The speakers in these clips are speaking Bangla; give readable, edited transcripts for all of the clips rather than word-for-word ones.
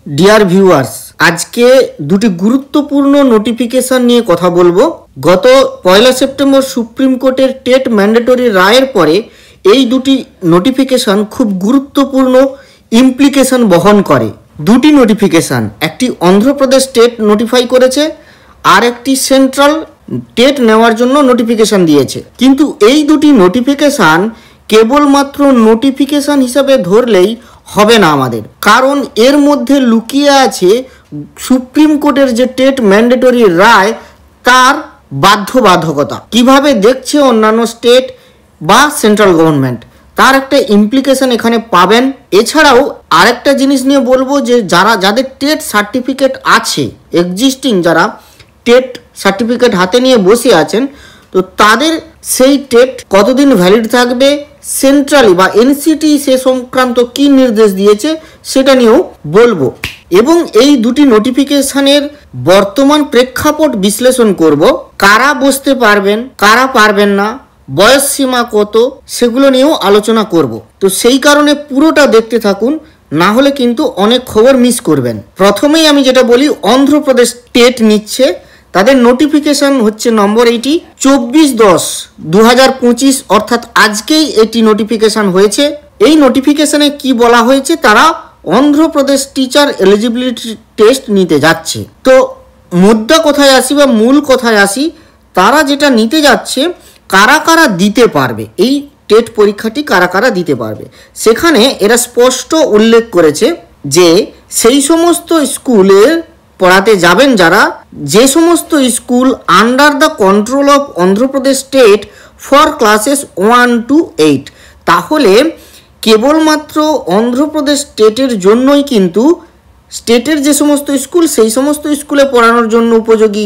ডিয়ার ভিউয়ার্স, আজকে দুটি গুরুত্বপূর্ণ নোটিফিকেশন নিয়ে কথা বলবো। গত 1 সেপ্টেম্বর সুপ্রিম কোর্টের টেট ম্যান্ডেটরি রায়ের পরে এই দুটি নোটিফিকেশন খুব গুরুত্বপূর্ণ ইমপ্লিকেশন বহন করে। দুটি নোটিফিকেশন, একটি অন্ধ্রপ্রদেশ টেট নোটিফাই করেছে আর একটি সেন্ট্রাল টেট নেওয়ার জন্য নোটিফিকেশন দিয়েছে। কিন্তু এই দুটি নোটিফিকেশন কেবলমাত্র নোটিফিকেশন হিসাবে ধরলেই হবে না আমাদের, কারণ এর মধ্যে লুকিয়ে আছে সুপ্রিম কোর্টের যে টেট ম্যান্ডেটরি রায় তার বাধ্যবাধকতা কিভাবে দেখছে অন্যান্য স্টেট বা সেন্ট্রাল গভর্নমেন্ট, তার একটা ইমপ্লিকেশন এখানে পাবেন। এছাড়াও আরেকটা জিনিস নিয়ে বলবো যে যাদের টেট সার্টিফিকেট আছে, এক্সিস্টিং যারা টেট সার্টিফিকেট হাতে নিয়ে বসে আছেন, তো তাদের সেই টেট কতদিন ভ্যালিড থাকবে, সেন্ট্রালি বা এনসিটি সে সংক্রান্ত কী নির্দেশ দিয়েছে সেটা নিয়েও বলবো, এবং এই দুটি নোটিফিকেশনের বর্তমান প্রেক্ষাপট বিশ্লেষণ করব। কারা বসতে পারবেন, কারা পারবেন না, বয়স সীমা কত, সেগুলো নিয়েও আলোচনা করব। তো সেই কারণে পুরোটা দেখতে থাকুন, না হলে কিন্তু অনেক খবর মিস করবেন। প্রথমেই আমি যেটা বলি, অন্ধ্রপ্রদেশ টেট নিচ্ছে, তাদের নোটিফিকেশন হচ্ছে নম্বর 24/10/2025, অর্থাৎ আজকেই এটি নোটিফিকেশন হয়েছে। এই নোটিফিকেশনে কি বলা হয়েছে, তারা অন্ধ্রপ্রদেশ টিচার এলিজিবিলিটি টেস্ট নিতে যাচ্ছে। তো মুদ্রা কোথায় আসি বা মূল কোথায় আসি, তারা যেটা নিতে যাচ্ছে কারা কারা দিতে পারবে, এই টেট পরীক্ষাটি কারা কারা দিতে পারবে, সেখানে এরা স্পষ্ট উল্লেখ করেছে যে সেই সমস্ত স্কুলে পড়াতে যাবেন যারা, যে সমস্ত school under the control of Andhra Pradesh state for classes 1 to 8, তাহলে কেবলমাত্র অন্ধ্রপ্রদেশ স্টেটের জন্যই কিন্তু স্টেটের যে সমস্ত স্কুল, সেই সমস্ত স্কুলে পড়ানোর জন্য উপযোগী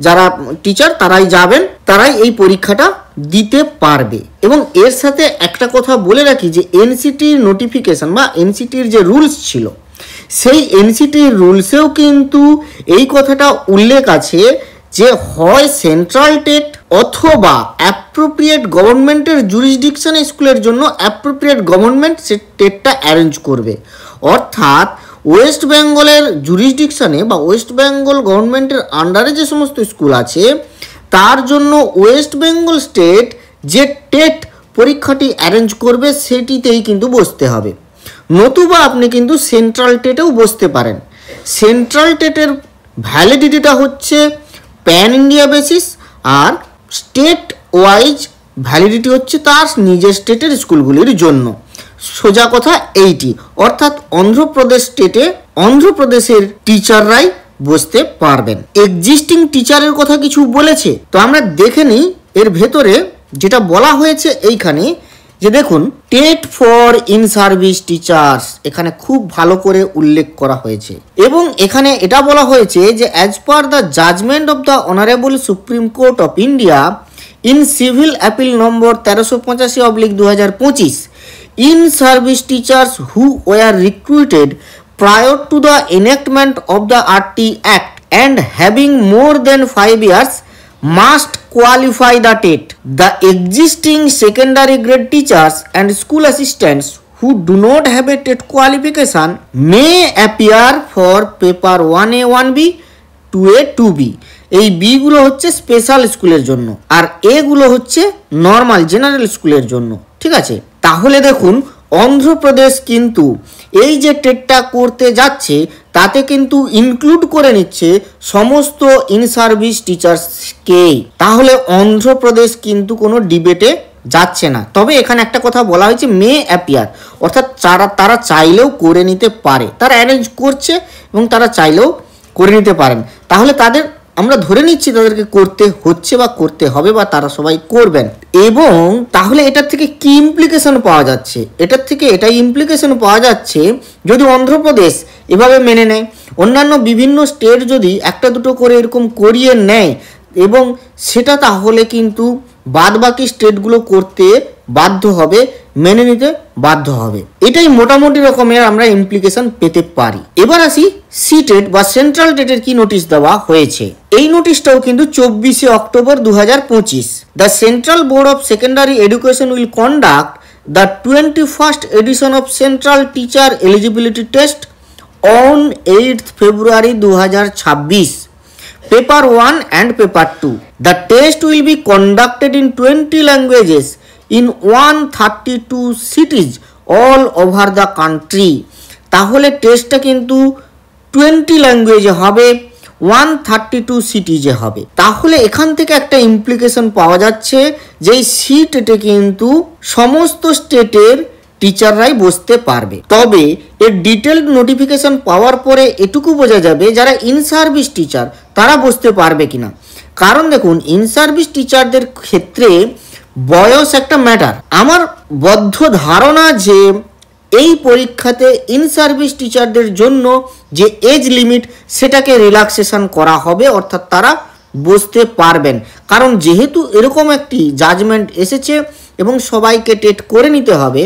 যারা টিচার তারাই যাবেন, তারাই এই পরীক্ষাটা দিতে পারবে। এবং এর সাথে একটা কথা বলে রাখি যে এনসিটির নোটিফিকেশন বা এনসিটির যে রুলস ছিল, সেই এনসিটির রুলসেও কিন্তু এই কথাটা উল্লেখ আছে যে হয় সেন্ট্রাল টেট অথবা অ্যাপ্রোপ্রিয়েট গভর্নমেন্টের জুরিসডিকশনে স্কুলের জন্য অ্যাপ্রোপ্রিয়েট গভর্নমেন্ট সে টেটটা অ্যারেঞ্জ করবে। অর্থাৎ ওয়েস্ট বেঙ্গলের জুরিসডিকশনে বা ওয়েস্ট বেঙ্গল গভর্নমেন্টের আন্ডারে যে সমস্ত স্কুল আছে তার জন্য ওয়েস্ট বেঙ্গল স্টেট যে টেট পরীক্ষাটি অ্যারেঞ্জ করবে সেটিতেই কিন্তু বসতে হবে, নতুবা আপনি কিন্তু সেন্ট্রাল টেটেও বসতে পারেন। সেন্ট্রাল টেটের ভ্যালিডিটিটা হচ্ছে প্যান ইন্ডিয়া বেসিস, আর স্টেট ওয়াইজ ভ্যালিডিটি হচ্ছে তার নিজের স্টেটের স্কুলগুলির জন্য। সোজা কথা এইটি, অর্থাৎ অন্ধ্রপ্রদেশ স্টেটে অন্ধ্রপ্রদেশের টিচাররাই বসতে পারবেন। এক্সিস্টিং টিচারের কথা কিছু বলেছে, তো আমরা দেখে নিই এর ভেতরে যেটা বলা হয়েছে এইখানে, যে দেখুন TET for in service teachers এখানে খুব ভালো করে উল্লেখ করা হয়েছে, এবং এখানে এটা বলা হয়েছে যে as per the judgement of the honourable supreme court of India in civil appeal number 1385/2025, in service teachers who were recruited prior to the enactment of the RT Act and having more than 5 years must qualify the TET. The existing secondary grade teachers and school assistants who do not have a TET qualification may appear for paper 1A 1B 2A 2B. এই বি গুলো হচ্ছে স্পেশাল স্কুলের জন্য, আর এ গুলো হচ্ছে নর্মাল জেনারেল স্কুলের জন্য। ঠিক আছে, তাহলে দেখুন অন্ধ্রপ্রদেশ কিন্তু এই যে টেটটা করতে যাচ্ছে তাতে কিন্তু ইনক্লুড করে নিচ্ছে সমস্ত ইন সার্ভিস টিচার্সকে। তাহলে অন্ধ্রপ্রদেশ কিন্তু কোনো ডিবেটে যাচ্ছে না। তবে এখানে একটা কথা বলা হয়েছে মে অ্যাপিয়ার, অর্থাৎ তারা চাইলেও করে নিতে পারে, তারা অ্যারেঞ্জ করছে এবং তারা চাইলেও করে নিতে পারেন। তাহলে তাদের আমরা ধরে নিচ্ছি তাদেরকে করতে হচ্ছে বা করতে হবে বা তারা সবাই করবেন। এবং তাহলে এটার থেকে কি ইমপ্লিকেশন পাওয়া যাচ্ছে, এটার থেকে এটাই ইমপ্লিকেশন পাওয়া যাচ্ছে যদি অন্ধ্রপ্রদেশ এভাবে মেনে নেয়, অন্যান্য বিভিন্ন স্টেট যদি একটা দুটো করে এরকম করিয়ে নেয়, এবং সেটা তাহলে কিন্তু বাদবাকি স্টেটগুলো করতে বাধ্য হবে, মেনে নিতে বাধ্য হবে। এটাই মোটামুটি রকমের আমরা ইমপ্লিকেশন পেতে পারি। এবার আসি সিটেট বা সেন্ট্রাল টেটের কি নোটিশ দেওয়া হয়েছে। এই নোটিশটাও কিন্তু 24 October 2025। The central board of secondary education will conduct the 21st edition of central teacher eligibility test on 8th February 2026. Paper 1 and Paper 2. The test will be conducted in 20 languages in 132 cities all over the country. তাহলে টেস্টটা কিন্তু 20 ল্যাঙ্গুয়েজে হবে, 132 সিটিজে হবে। তাহলে এখান থেকে একটা ইমপ্লিকেশন পাওয়া যাচ্ছে যে এই সিটেটে কিন্তু সমস্ত স্টেটের টিচাররাই বসতে পারবে। তবে এর ডিটেলড নোটিফিকেশন পাওয়ার পরে এটুকু বোঝা যাবে যারা ইন সার্ভিস টিচার তারা বসতে পারবে কিনা। কারণ দেখুন, ইন সার্ভিস টিচারদের ক্ষেত্রে বয়স একটা ম্যাটার। আমার বদ্ধ ধারণা যে এই পরীক্ষাতে ইন সার্ভিস টিচারদের জন্য যে এজ লিমিট সেটাকে রিল্যাক্সেশন করা হবে, অর্থাৎ তারা বসতে পারবেন। কারণ যেহেতু এরকম একটি জাজমেন্ট এসেছে এবং সবাইকে টেট করে নিতে হবে,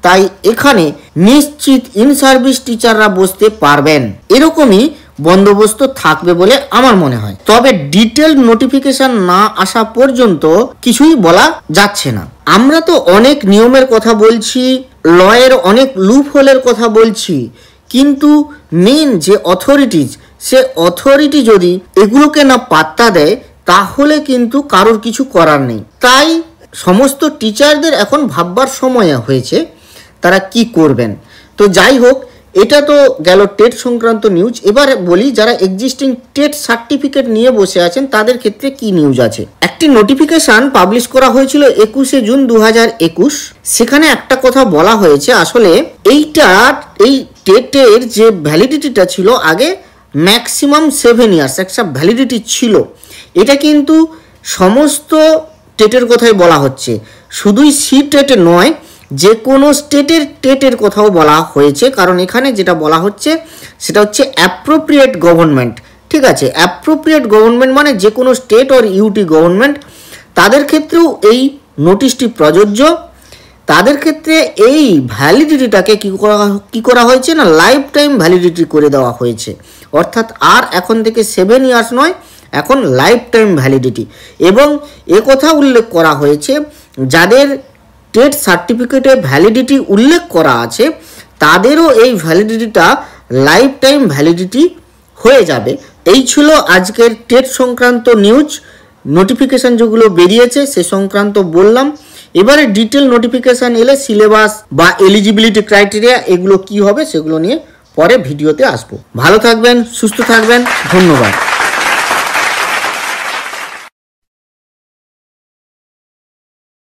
তাই এখানে নিশ্চিত ইন সার্ভিস টিচাররা বসতে পারবেন, এরকমই বন্দোবস্ত থাকবে বলে আমার মনে হয়। তবে ডিটেল নোটিফিকেশন না আসা পর্যন্ত কিছুই বলা যাচ্ছে না। আমরা তো অনেক নিয়মের কথা বলছি, লয়ের অনেক লুপ হোলের কথা বলছি, কিন্তু মেন যে অথরিটিজ, সে অথরিটি যদি এগুলোকে না পাত্তা দেয় তাহলে কিন্তু কারোর কিছু করার নেই। তাই সমস্ত টিচারদের এখন ভাববার সময় হয়েছে তারা কি করবেন। তো যাই হোক, এটা তো গেল টেট সংক্রান্ত নিউজ। এবার বলি যারা এক্সিস্টিং টেট সার্টিফিকেট নিয়ে বসে আছেন তাদের ক্ষেত্রে কি নিউজ আছে। একটি নোটিফিকেশন পাবলিশ করা হয়েছিল 21শে জুন 2021। সেখানে একটা কথা বলা হয়েছে, আসলে এই টেটের যে ভ্যালিডিটিটা ছিল আগে ম্যাক্সিমাম 7 ইয়ার্স একটা ভ্যালিডিটি ছিল, এটা কিন্তু সমস্ত টেটের কথাই বলা হচ্ছে, শুধুই সি টেটে নয়, যে কোনো স্টেটের টেটের কথাও বলা হয়েছে। কারণ এখানে যেটা বলা হচ্ছে সেটা হচ্ছে অ্যাপ্রোপ্রিয়েট গভর্নমেন্ট। ঠিক আছে, অ্যাপ্রোপ্রিয়েট গভর্নমেন্ট মানে যে কোনো স্টেট অর ইউটি গভর্নমেন্ট, তাদের ক্ষেত্রেও এই নোটিশটি প্রযোজ্য। তাদের ক্ষেত্রে এই ভ্যালিডিটিটাকে কি করা হয়েছে না, লাইফ টাইম ভ্যালিডিটি করে দেওয়া হয়েছে। অর্থাৎ আর এখন থেকে 7 ইয়ার্স নয়, এখন লাইফ টাইম ভ্যালিডিটি। এবং কথা উল্লেখ করা হয়েছে যাদের টেট সার্টিফিকেটে ভ্যালিডিটি উল্লেখ করা আছে তাদেরও এই ভ্যালিডিটিটা লাইফ টাইম ভ্যালিডিটি হয়ে যাবে। এই ছিল আজকের টেট সংক্রান্ত নিউজ। নোটিফিকেশান যেগুলো বেরিয়েছে সে সংক্রান্ত বললাম। এবারে ডিটেল নোটিফিকেশান এলে সিলেবাস বা এলিজিবিলিটি ক্রাইটেরিয়া এগুলো কি হবে সেগুলো নিয়ে পরে ভিডিওতে আসবো। ভালো থাকবেন, সুস্থ থাকবেন, ধন্যবাদ।